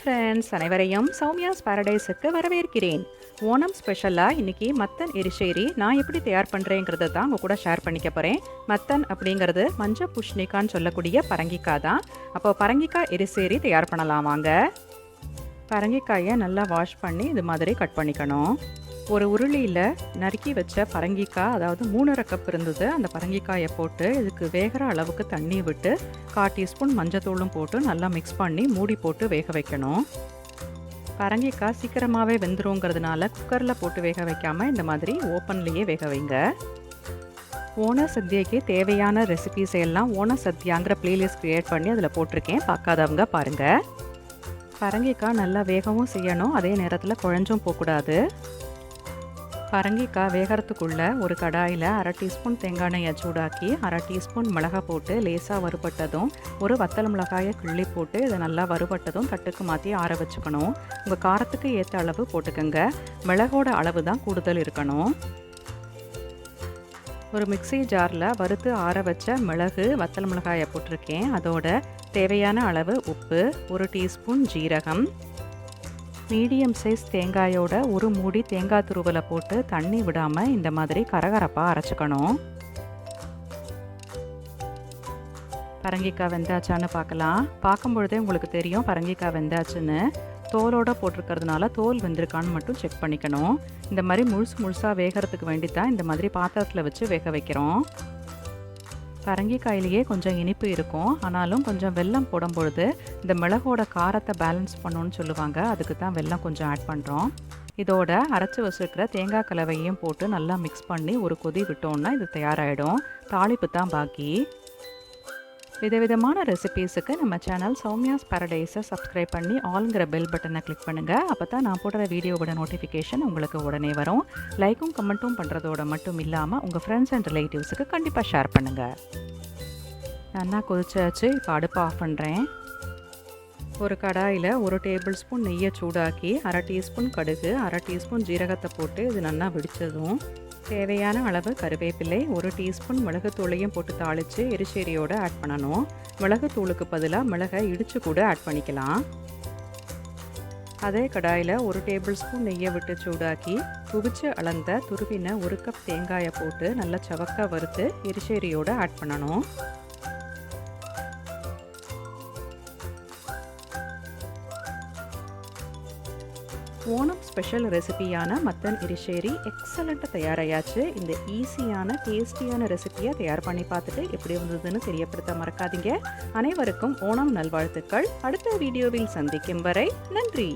Friends, அனைவரையும் சௌமியாஸ் பாரடைஸுக்கு வரவேற்கிறேன். ஓணம் ஸ்பெஷலாக இன்றைக்கி மத்தன் எரிசேரி நான் எப்படி தயார் பண்ணுறேங்கிறத தான் உங்கள் கூட ஷேர் பண்ணிக்க போகிறேன். மத்தன் அப்படிங்கிறது மஞ்சள் பூஷ்ணிக்கான்னு சொல்லக்கூடிய பரங்கிக்காய் தான். அப்போ பரங்கிக்காய் எரிசேரி தயார் பண்ணலாம் வாங்க. பரங்கிக்காயை நல்லா வாஷ் பண்ணி இது மாதிரி கட் பண்ணிக்கணும். ஒரு உருளியில் நறுக்கி வச்ச பரங்கிக்காய், அதாவது 3½ கப் இருந்தது. அந்த பரங்கிக்காயை போட்டு இதுக்கு வேகிற அளவுக்கு தண்ணி விட்டு 1/4 டீஸ்பூன் மஞ்சத்தூளும் போட்டு நல்லா மிக்ஸ் பண்ணி மூடி போட்டு வேக வைக்கணும். பரங்கிக்காய் சீக்கிரமாகவே வெந்துருங்கிறதுனால குக்கரில் போட்டு வேக வைக்காமல் இந்த மாதிரி ஓப்பன்லேயே வேக வைங்க. ஓண சத்யாக்கு தேவையான ரெசிபிஸ் எல்லாம் ஓண சத்யாங்கிற பிளேலிஸ்ட் க்ரியேட் பண்ணி அதில் போட்டிருக்கேன், பார்க்காதவங்க பாருங்கள். பரங்கிக்காய் நல்லா வேகவும் செய்யணும், அதே நேரத்தில் குழஞ்சும் போகக்கூடாது. பரங்கிக்காய் வேகிறதுக்குள்ளே ஒரு கடாயில் 1/2 டீஸ்பூன் தேங்காய் எண்ணெயை சூடாக்கி 1/2 டீஸ்பூன் மிளகா போட்டு லேசாக வறுபட்டதும் ஒரு வத்தல் மிளகாயை கிள்ளி போட்டு இதை நல்லா வறுபட்டதும் தட்டுக்கு மாற்றி ஆற வச்சுக்கணும். உங்கள் காரத்துக்கு ஏற்ற அளவு போட்டுக்கோங்க. மிளகோட அளவு தான் கூடுதல் இருக்கணும். ஒரு மிக்ஸி ஜாரில் வறுத்து ஆற வச்ச மிளகு வத்தல் மிளகாயை போட்டிருக்கேன். அதோட தேவையான அளவு உப்பு, 1 டீஸ்பூன் ஜீரகம், மீடியம் சைஸ் தேங்காயோட ஒரு மூடி தேங்காய் துருவலை போட்டு தண்ணி விடாமல் இந்த மாதிரி கரகரப்பாக அரைச்சிக்கணும். பரங்கிக்காய் வெந்தாச்சான்னு பார்க்கும்பொழுதே உங்களுக்கு தெரியும் பரங்கிக்காய் வெந்தாச்சுன்னு. தோலோடு போட்டிருக்கிறதுனால தோல் வெந்திருக்கான்னு மட்டும் செக் பண்ணிக்கணும். இந்த மாதிரி முழுசாக வேகிறதுக்கு வேண்டி தான் இந்த மாதிரி பாத்திரத்தில் வச்சு வேக வைக்கிறோம். பரங்கிக்காயிலேயே கொஞ்சம் இனிப்பு இருக்கும், ஆனாலும் கொஞ்சம் வெல்லம் போடும்பொழுது இந்த மிளகோட காரத்தை பேலன்ஸ் பண்ணணும்னு சொல்லுவாங்க. அதுக்கு தான் வெல்லம் கொஞ்சம் ஆட் பண்ணுறோம். இதோட அரைச்சி வச்சுருக்கிற தேங்காய் கலவையும் போட்டு நல்லா மிக்ஸ் பண்ணி ஒரு கொதி விட்டோம்னா இது தயாராகிடும். தாளிப்பு தான் பாக்கி. விதவிதமான ரெசிபீஸுக்கு நம்ம சேனல் சௌமியாஸ் பாரடைஸை சப்ஸ்கிரைப் பண்ணி ஆல்ங்கிற பெல் பட்டனை கிளிக் பண்ணுங்கள். அப்போ தான் நான் போடுற வீடியோவோட நோட்டிஃபிகேஷன் உங்களுக்கு உடனே வரும். லைக்கும் கமெண்ட்டும் பண்ணுறதோட மட்டும் இல்லாமல் உங்கள் ஃப்ரெண்ட்ஸ் அண்ட் ரிலேட்டிவ்ஸுக்கு கண்டிப்பாக ஷேர் பண்ணுங்கள். நல்லா கொதிச்சாச்சு. இப்போ அடுப்பை ஆஃப் பண்ணுறேன். ஒரு கடாயில் 1 டேபிள் ஸ்பூன் நெய்யை சூடாக்கி 1/2 டீஸ்பூன் கடுகு, 1/2 டீஸ்பூன் ஜீரகத்தை போட்டு இது நல்லா வெடித்ததும் தேவையான அளவு கருவேப்பிலை, 1 டீஸ்பூன் மிளகுத்தூளையும் போட்டு தாளித்து எரிசேரியோடு ஆட் பண்ணணும். மிளகுத்தூளுக்கு பதிலாக மிளகை இடித்து கூட ஆட் பண்ணிக்கலாம். அதே கடாயில் 1 டேபிள் ஸ்பூன் நெய்யை விட்டு சூடாக்கி குவிச்சு அளந்த துருவின 1 கப் தேங்காயை போட்டு நல்லா சவக்க வறுத்து எரிசேரியோடு ஆட் பண்ணணும். ஓணம் ஸ்பெஷல் ரெசிபியான மத்தன் எரிசேரி எக்ஸலண்ட்டாக தயாராகியாச்சு. இந்த ஈஸியான டேஸ்டியான ரெசிபியை தயார் பண்ணி பார்த்துட்டு எப்படி வந்ததுன்னு தெரியப்படுத்த மறக்காதீங்க. அனைவருக்கும் ஓணம் நல்வாழ்த்துக்கள். அடுத்த வீடியோவில் சந்திக்கும் வரை நன்றி.